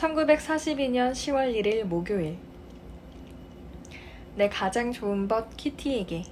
1942년 10월 1일 목요일. 내 가장 좋은 벗 키티에게.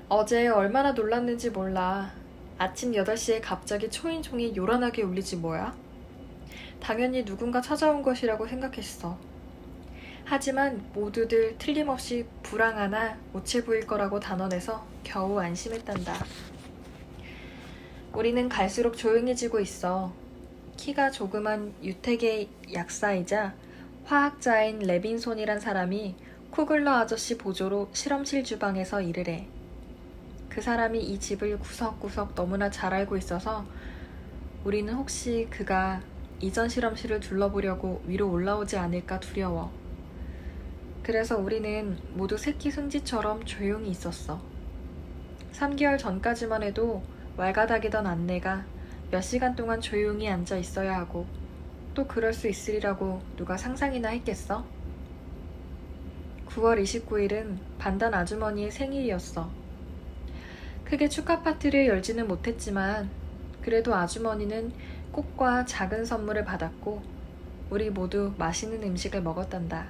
어제 얼마나 놀랐는지 몰라. 아침 8시에 갑자기 초인종이 요란하게 울리지 뭐야? 당연히 누군가 찾아온 것이라고 생각했어. 하지만 모두들 틀림없이 불황하나 우체부일 거라고 단언해서 겨우 안심했단다. 우리는 갈수록 조용해지고 있어. 키가 조그만 유택의 약사이자 화학자인 레빈손이란 사람이 쿠글러 아저씨 보조로 실험실 주방에서 일을 해. 그 사람이 이 집을 구석구석 너무나 잘 알고 있어서 우리는 혹시 그가 이전 실험실을 둘러보려고 위로 올라오지 않을까 두려워. 그래서 우리는 모두 새끼 승지처럼 조용히 있었어. 3개월 전까지만 해도 왈가닥이던 안내가 몇 시간 동안 조용히 앉아 있어야 하고 또 그럴 수 있으리라고 누가 상상이나 했겠어? 9월 29일은 반단 아주머니의 생일이었어. 크게 축하 파티를 열지는 못했지만 그래도 아주머니는 꽃과 작은 선물을 받았고 우리 모두 맛있는 음식을 먹었단다.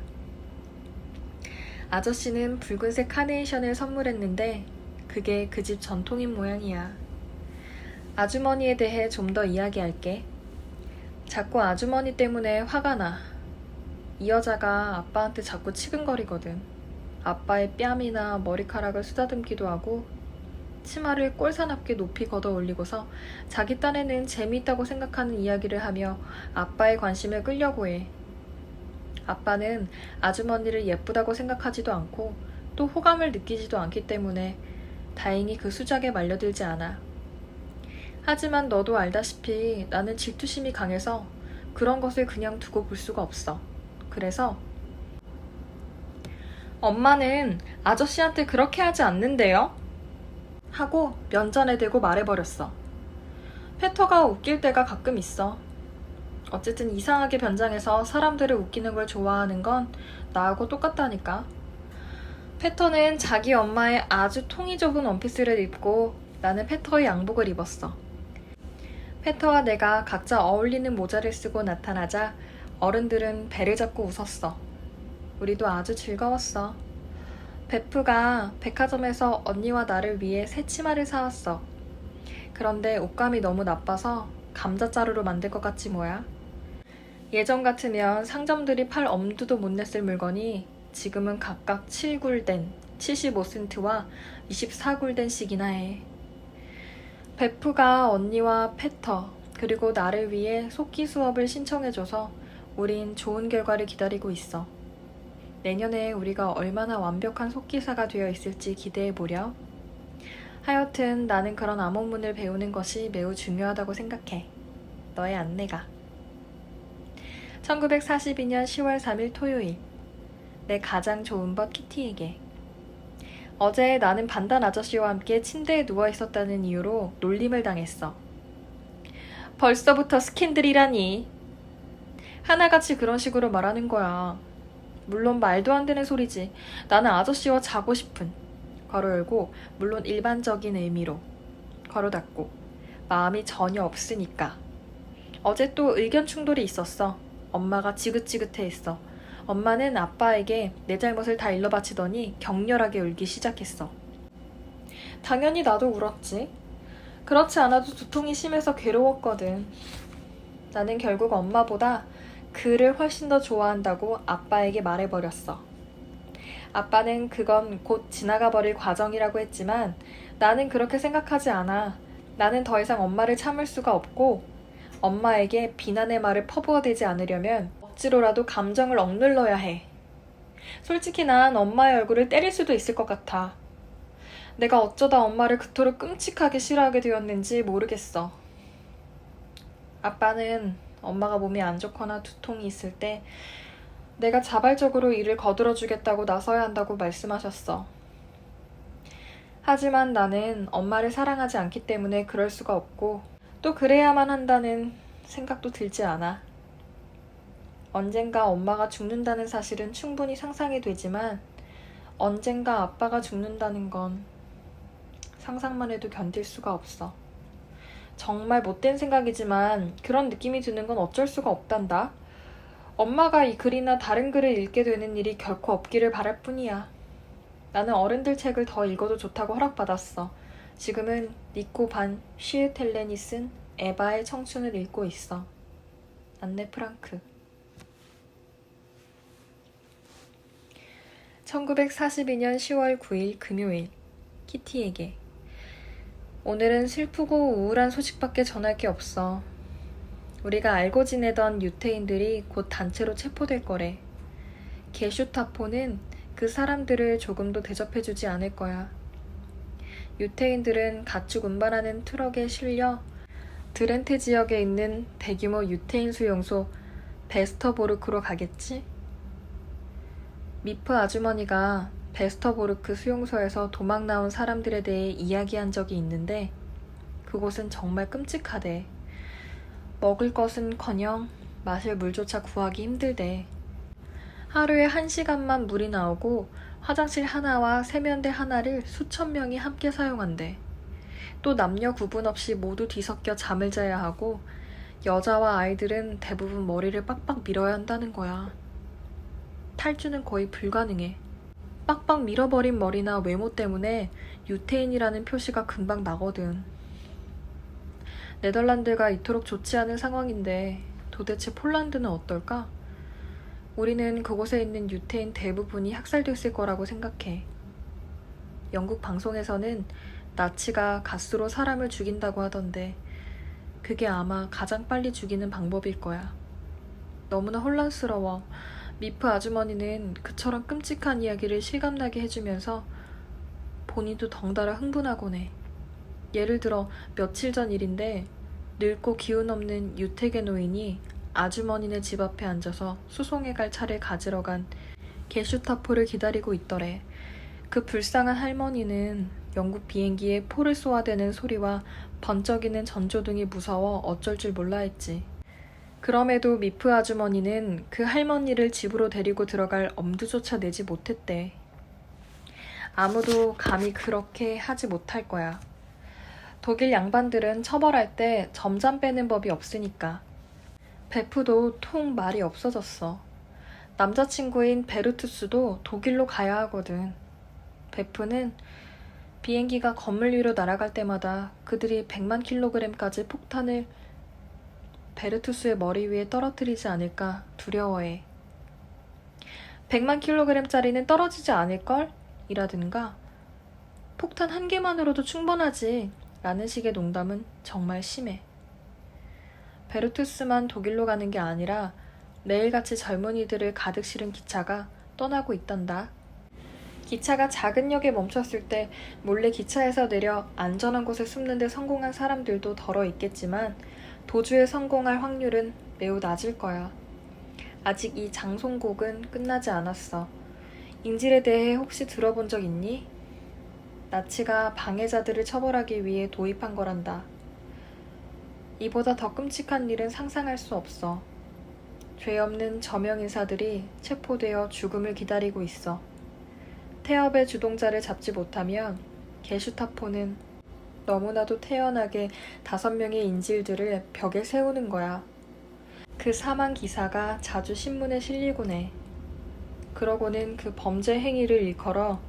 아저씨는 붉은색 카네이션을 선물했는데 그게 그 집 전통인 모양이야. 아주머니에 대해 좀 더 이야기할게. 자꾸 아주머니 때문에 화가 나. 이 여자가 아빠한테 자꾸 치근거리거든. 아빠의 뺨이나 머리카락을 쓰다듬기도 하고 치마를 꼴사납게 높이 걷어 올리고서 자기 딴에는 재미있다고 생각하는 이야기를 하며 아빠의 관심을 끌려고 해. 아빠는 아주머니를 예쁘다고 생각하지도 않고 또 호감을 느끼지도 않기 때문에 다행히 그 수작에 말려들지 않아. 하지만 너도 알다시피 나는 질투심이 강해서 그런 것을 그냥 두고 볼 수가 없어. 그래서 엄마는 아저씨한테 그렇게 하지 않는데요? 하고 면전에 대고 말해버렸어. 페터가 웃길 때가 가끔 있어. 어쨌든 이상하게 변장해서 사람들을 웃기는 걸 좋아하는 건 나하고 똑같다니까. 페터는 자기 엄마의 아주 통이 좁은 원피스를 입고 나는 페터의 양복을 입었어. 페터와 내가 각자 어울리는 모자를 쓰고 나타나자 어른들은 배를 잡고 웃었어. 우리도 아주 즐거웠어. 베프가 백화점에서 언니와 나를 위해 새 치마를 사왔어. 그런데 옷감이 너무 나빠서 감자자루로 만들 것 같지 뭐야. 예전 같으면 상점들이 팔 엄두도 못 냈을 물건이 지금은 각각 7굴덴, 75센트와 24굴덴씩이나 해. 베프가 언니와 페터 그리고 나를 위해 속기 수업을 신청해줘서 우린 좋은 결과를 기다리고 있어. 내년에 우리가 얼마나 완벽한 속기사가 되어 있을지 기대해보렴. 하여튼 나는 그런 암호문을 배우는 것이 매우 중요하다고 생각해. 너의 안내가. 1942년 10월 3일 토요일. 내 가장 좋은 벗 키티에게. 어제 나는 반단 아저씨와 함께 침대에 누워 있었다는 이유로 놀림을 당했어. 벌써부터 스킨들이라니. 하나같이 그런 식으로 말하는 거야. 물론 말도 안 되는 소리지. 나는 아저씨와 자고 싶은. 괄호 열고 물론 일반적인 의미로. 괄호 닫고. 마음이 전혀 없으니까. 어제 또 의견 충돌이 있었어. 엄마가 지긋지긋해했어. 엄마는 아빠에게 내 잘못을 다 일러바치더니 격렬하게 울기 시작했어. 당연히 나도 울었지. 그렇지 않아도 두통이 심해서 괴로웠거든. 나는 결국 엄마보다 그를 훨씬 더 좋아한다고 아빠에게 말해버렸어. 아빠는 그건 곧 지나가 버릴 과정이라고 했지만 나는 그렇게 생각하지 않아. 나는 더 이상 엄마를 참을 수가 없고 엄마에게 비난의 말을 퍼부어대지 않으려면 억지로라도 감정을 억눌러야 해. 솔직히 난 엄마의 얼굴을 때릴 수도 있을 것 같아. 내가 어쩌다 엄마를 그토록 끔찍하게 싫어하게 되었는지 모르겠어. 아빠는 엄마가 몸이 안 좋거나 두통이 있을 때 내가 자발적으로 일을 거들어주겠다고 나서야 한다고 말씀하셨어. 하지만 나는 엄마를 사랑하지 않기 때문에 그럴 수가 없고 또 그래야만 한다는 생각도 들지 않아. 언젠가 엄마가 죽는다는 사실은 충분히 상상이 되지만 언젠가 아빠가 죽는다는 건 상상만 해도 견딜 수가 없어. 정말 못된 생각이지만 그런 느낌이 드는 건 어쩔 수가 없단다. 엄마가 이 글이나 다른 글을 읽게 되는 일이 결코 없기를 바랄 뿐이야. 나는 어른들 책을 더 읽어도 좋다고 허락받았어. 지금은 니코 반 슈텔렌이 쓴 에바의 청춘을 읽고 있어. 안네 프랑크. 1942년 10월 9일 금요일. 키티에게. 오늘은 슬프고 우울한 소식밖에 전할 게 없어. 우리가 알고 지내던 유태인들이 곧 단체로 체포될 거래. 게슈타포는 그 사람들을 조금도 대접해주지 않을 거야. 유태인들은 가축 운반하는 트럭에 실려 드렌테 지역에 있는 대규모 유태인 수용소 베스터보르크로 가겠지? 미프 아주머니가 베스터보르크 수용소에서 도망 나온 사람들에 대해 이야기한 적이 있는데 그곳은 정말 끔찍하대. 먹을 것은커녕 마실 물조차 구하기 힘들대. 하루에 1시간만 물이 나오고 화장실 하나와 세면대 하나를 수천 명이 함께 사용한대. 또 남녀 구분 없이 모두 뒤섞여 잠을 자야 하고 여자와 아이들은 대부분 머리를 빡빡 밀어야 한다는 거야. 탈주는 거의 불가능해. 빡빡 밀어버린 머리나 외모 때문에 유태인이라는 표시가 금방 나거든. 네덜란드가 이토록 좋지 않은 상황인데 도대체 폴란드는 어떨까? 우리는 그곳에 있는 유태인 대부분이 학살됐을 거라고 생각해. 영국 방송에서는 나치가 가스로 사람을 죽인다고 하던데 그게 아마 가장 빨리 죽이는 방법일 거야. 너무나 혼란스러워. 미프 아주머니는 그처럼 끔찍한 이야기를 실감나게 해주면서 본인도 덩달아 흥분하곤 해. 예를 들어 며칠 전 일인데 늙고 기운 없는 유태계 노인이 아주머니네 집 앞에 앉아서 수송해 갈 차를 가지러 간 게슈타포를 기다리고 있더래. 그 불쌍한 할머니는 영국 비행기에 포를 쏘아대는 소리와 번쩍이는 전조등이 무서워 어쩔 줄 몰라 했지. 그럼에도 미프 아주머니는 그 할머니를 집으로 데리고 들어갈 엄두조차 내지 못했대. 아무도 감히 그렇게 하지 못할 거야. 독일 양반들은 처벌할 때 점잠 빼는 법이 없으니까. 베프도 통 말이 없어졌어. 남자친구인 베르투스도 독일로 가야 하거든. 베프는 비행기가 건물 위로 날아갈 때마다 그들이 100만 킬로그램까지 폭탄을 베르투스의 머리 위에 떨어뜨리지 않을까 두려워해. 100만 킬로그램짜리는 떨어지지 않을걸? 이라든가 폭탄 한 개만으로도 충분하지 라는 식의 농담은 정말 심해. 베르투스만 독일로 가는 게 아니라 매일같이 젊은이들을 가득 실은 기차가 떠나고 있단다. 기차가 작은 역에 멈췄을 때 몰래 기차에서 내려 안전한 곳에 숨는 데 성공한 사람들도 덜어 있겠지만 도주에 성공할 확률은 매우 낮을 거야. 아직 이 장송곡은 끝나지 않았어. 인질에 대해 혹시 들어본 적 있니? 나치가 방해자들을 처벌하기 위해 도입한 거란다. 이보다 더 끔찍한 일은 상상할 수 없어. 죄 없는 저명인사들이 체포되어 죽음을 기다리고 있어. 태엽의 주동자를 잡지 못하면 게슈타포는 너무나도 태연하게 5명의 인질들을 벽에 세우는 거야. 그 사망 기사가 자주 신문에 실리곤 해. 그러고는 그 범죄 행위를 일컬어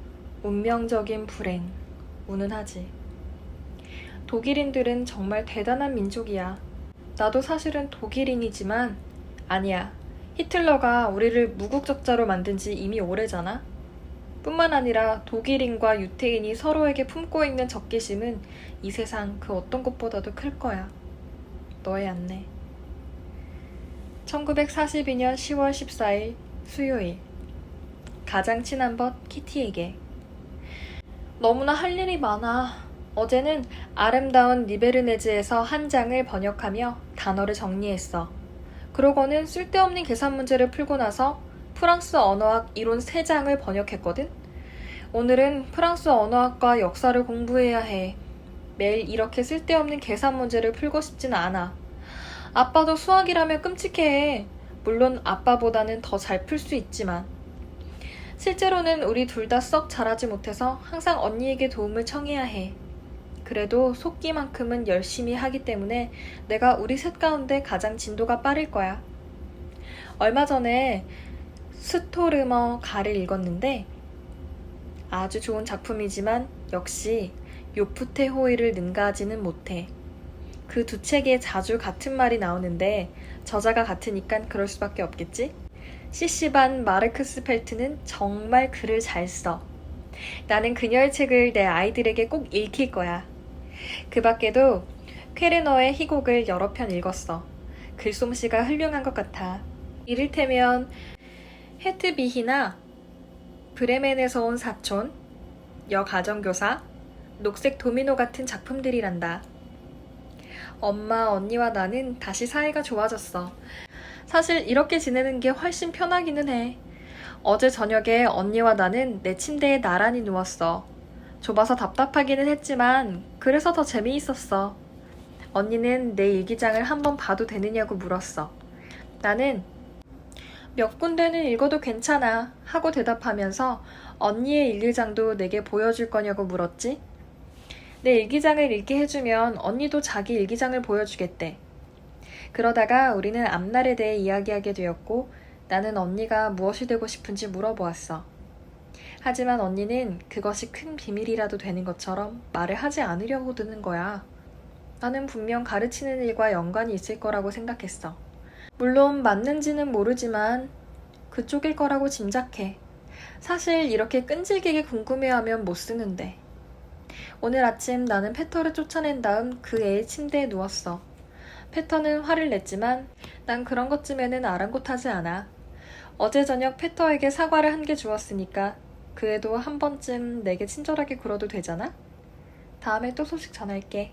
운명적인 불행, 운운하지. 독일인들은 정말 대단한 민족이야. 나도 사실은 독일인이지만 아니야. 히틀러가 우리를 무국적자로 만든 지 이미 오래잖아. 뿐만 아니라 독일인과 유태인이 서로에게 품고 있는 적개심은 이 세상 그 어떤 것보다도 클 거야. 너의 안내. 1942년 10월 14일 수요일. 가장 친한 벗 키티에게. 너무나 할 일이 많아. 어제는 아름다운 니베르네즈에서 한 장을 번역하며 단어를 정리했어. 그러고는 쓸데없는 계산 문제를 풀고 나서 프랑스 언어학 이론 3장을 번역했거든? 오늘은 프랑스 언어학과 역사를 공부해야 해. 매일 이렇게 쓸데없는 계산 문제를 풀고 싶진 않아. 아빠도 수학이라면 끔찍해. 물론 아빠보다는 더 잘 풀 수 있지만. 실제로는 우리 둘 다 썩 잘하지 못해서 항상 언니에게 도움을 청해야 해. 그래도 속기만큼은 열심히 하기 때문에 내가 우리 셋 가운데 가장 진도가 빠를 거야. 얼마 전에 스토르머 가를 읽었는데 아주 좋은 작품이지만 역시 요프테 호이를 능가하지는 못해. 그 두 책에 자주 같은 말이 나오는데 저자가 같으니까 그럴 수밖에 없겠지? CC반 마르크스 펠트는 정말 글을 잘 써. 나는 그녀의 책을 내 아이들에게 꼭 읽힐 거야. 그 밖에도 퀘르너의 희곡을 여러 편 읽었어. 글솜씨가 훌륭한 것 같아. 이를테면 헤트비히나 브레멘에서 온 사촌, 여가정교사, 녹색 도미노 같은 작품들이란다. 엄마, 언니와 나는 다시 사이가 좋아졌어. 사실 이렇게 지내는 게 훨씬 편하기는 해. 어제 저녁에 언니와 나는 내 침대에 나란히 누웠어. 좁아서 답답하기는 했지만 그래서 더 재미있었어. 언니는 내 일기장을 한번 봐도 되느냐고 물었어. 나는 몇 군데는 읽어도 괜찮아 하고 대답하면서 언니의 일기장도 내게 보여줄 거냐고 물었지. 내 일기장을 읽게 해주면 언니도 자기 일기장을 보여주겠대. 그러다가 우리는 앞날에 대해 이야기하게 되었고 나는 언니가 무엇이 되고 싶은지 물어보았어. 하지만 언니는 그것이 큰 비밀이라도 되는 것처럼 말을 하지 않으려고 드는 거야. 나는 분명 가르치는 일과 연관이 있을 거라고 생각했어. 물론 맞는지는 모르지만 그쪽일 거라고 짐작해. 사실 이렇게 끈질기게 궁금해하면 못 쓰는데. 오늘 아침 나는 페터를 쫓아낸 다음 그 애의 침대에 누웠어. 페터는 화를 냈지만 난 그런 것쯤에는 아랑곳하지 않아. 어제 저녁 페터에게 사과를 한 개 주었으니까 그 애도 한 번쯤 내게 친절하게 굴어도 되잖아? 다음에 또 소식 전할게.